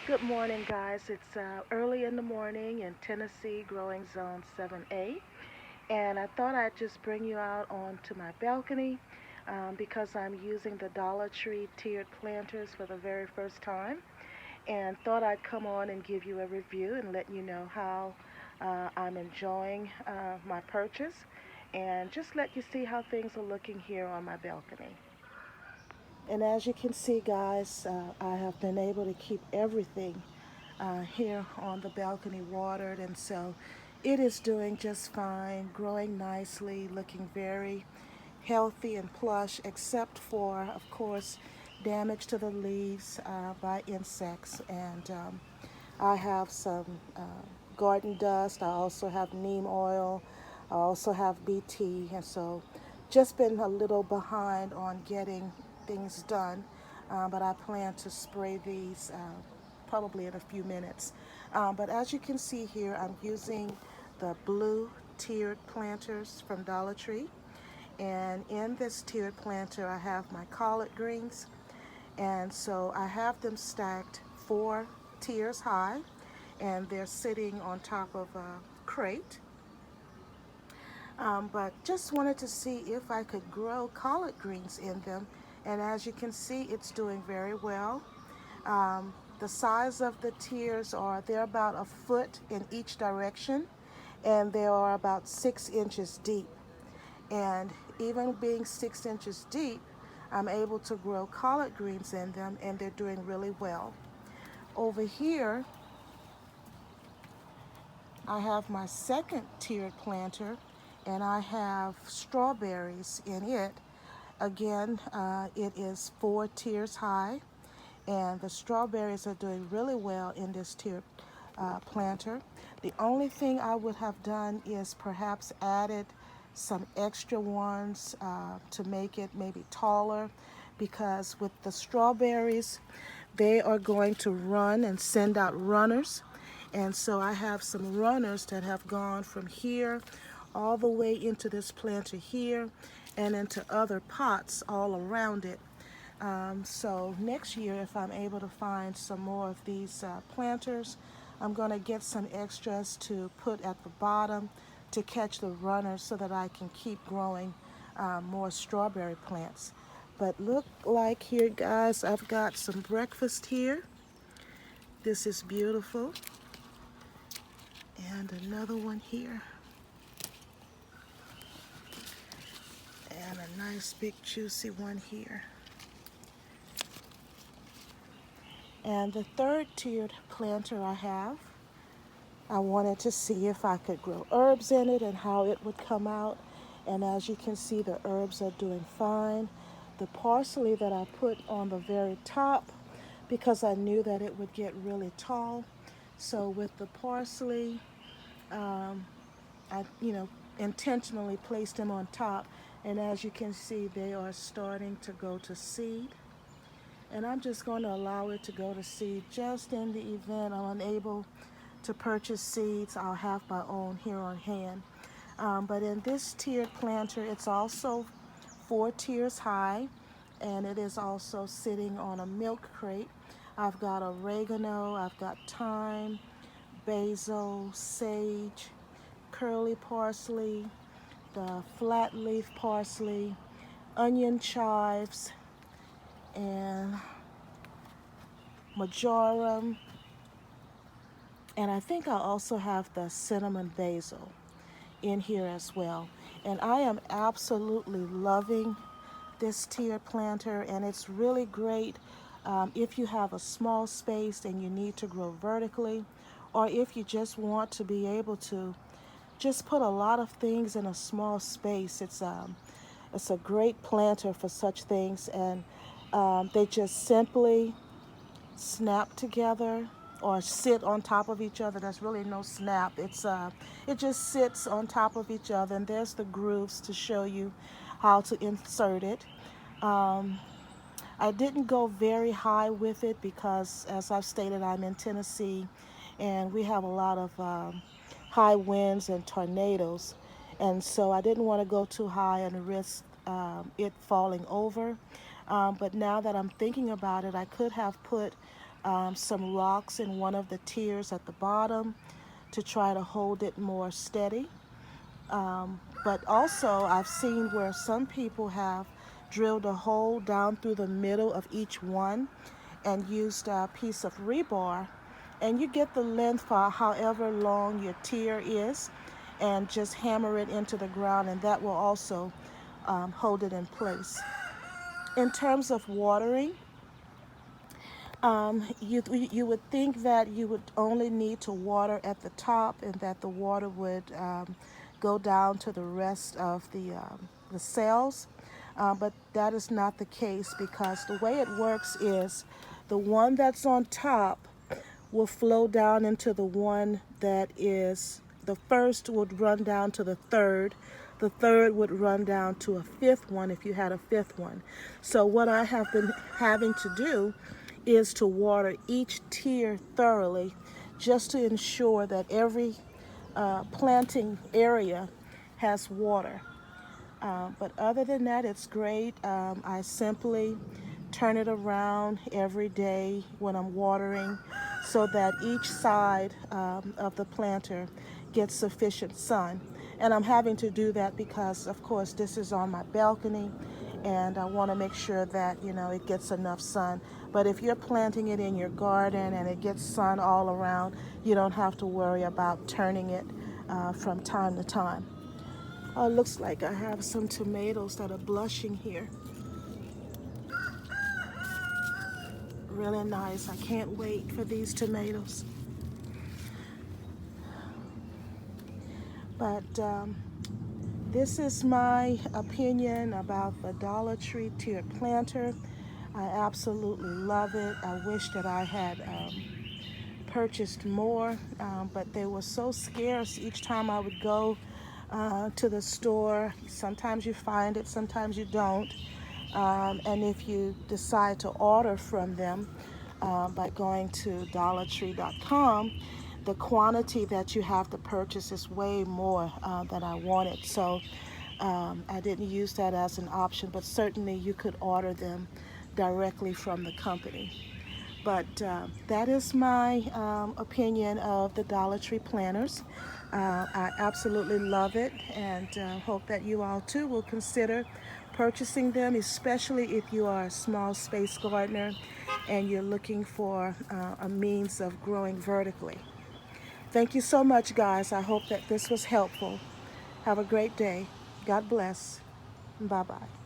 Good morning, guys. It's early in the morning in Tennessee, growing zone 7A. And I thought I'd just bring you out onto my balcony because I'm using the Dollar Tree tiered planters for the very first time. And thought I'd come on and give you a review and let you know how I'm enjoying my purchase and just let you see how things are looking here on my balcony. And as you can see, guys, I have been able to keep everything here on the balcony watered, and so it is doing just fine, growing nicely, looking very healthy and plush, except for, of course, damage to the leaves by insects. And I have some garden dust. I also have neem oil. I also have BT, and so just been a little behind on getting things done. But I plan to spray these probably in a few minutes. But as you can see here, I'm using the blue tiered planters from Dollar Tree. And in this tiered planter, I have my collard greens. And so I have them stacked 4 tiers high, and they're sitting on top of a crate. But just wanted to see if I could grow collard greens in them. And as you can see, it's doing very well. The size of the tiers are, they're about a foot in each direction, and they are about 6 inches deep. And even being 6 inches deep, I'm able to grow collard greens in them, and they're doing really well. Over here, I have my second tiered planter, and I have strawberries in it. Again, it is 4 tiers high, and the strawberries are doing really well in this tiered planter. The only thing I would have done is perhaps added some extra ones to make it maybe taller, because with the strawberries, they are going to run and send out runners. And so I have some runners that have gone from here all the way into this planter here and into other pots all around it. So next year, if I'm able to find some more of these planters, I'm going to get some extras to put at the bottom to catch the runners so that I can keep growing more strawberry plants. But look, like here, guys, I've got some breakfast here. This is beautiful. And another one here. And a nice big juicy one here. And the third tiered planter I wanted to see if I could grow herbs in it and how it would come out. And as you can see, the herbs are doing fine. The parsley that I put on the very top, because I knew that it would get really tall. So with the parsley, I, intentionally placed them on top. And as you can see, they are starting to go to seed. And I'm just going to allow it to go to seed. Just in the event I'm unable to purchase seeds, I'll have my own here on hand. But in this tiered planter, it's also 4 tiers high, and it is also sitting on a milk crate. I've got oregano, I've got thyme, basil, sage, curly parsley, the flat leaf parsley, onion chives, and marjoram, and I think I also have the cinnamon basil in here as well. And I am absolutely loving this tier planter, and it's really great if you have a small space and you need to grow vertically, or if you just want to be able to just put a lot of things in a small space. It's a great planter for such things, and they just simply snap together or sit on top of each other. There's really no snap. It just sits on top of each other, and there's the grooves to show you how to insert it. Um, I didn't go very high with it because, as I've stated, I'm in Tennessee, and we have a lot of high winds and tornadoes, and so I didn't want to go too high and risk it falling over. But now that I'm thinking about it, I could have put some rocks in one of the tiers at the bottom to try to hold it more steady. But also, I've seen where some people have drilled a hole down through the middle of each one and used a piece of rebar, and you get the length for however long your tier is, and just hammer it into the ground, and that will also hold it in place. In terms of watering, you would think that you would only need to water at the top, and that the water would go down to the rest of the cells, but that is not the case, because the way it works is the one that's on top will flow down into the one that is the first, would run down to the third would run down to a fifth one if you had a fifth one. So what I have been having to do is to water each tier thoroughly, just to ensure that every planting area has water. But other than that, it's great. I simply turn it around every day when I'm watering, so that each side of the planter gets sufficient sun. And I'm having to do that because, of course, this is on my balcony, and I want to make sure that, it gets enough sun. But if you're planting it in your garden and it gets sun all around, you don't have to worry about turning it from time to time. Oh, it looks like I have some tomatoes that are blushing here. Really nice. I can't wait for these tomatoes. But this is my opinion about the Dollar Tree tiered planter. I absolutely love it. I wish that I had purchased more, but they were so scarce each time I would go to the store. Sometimes you find it, sometimes you don't. And if you decide to order from them by going to dollartree.com, the quantity that you have to purchase is way more than I wanted. So I didn't use that as an option, but certainly you could order them directly from the company. But that is my opinion of the Dollar Tree planters. I absolutely love it, and hope that you all too will consider purchasing them, especially if you are a small space gardener and you're looking for a means of growing vertically. Thank you so much, guys. I hope that this was helpful. Have a great day. God bless. Bye bye.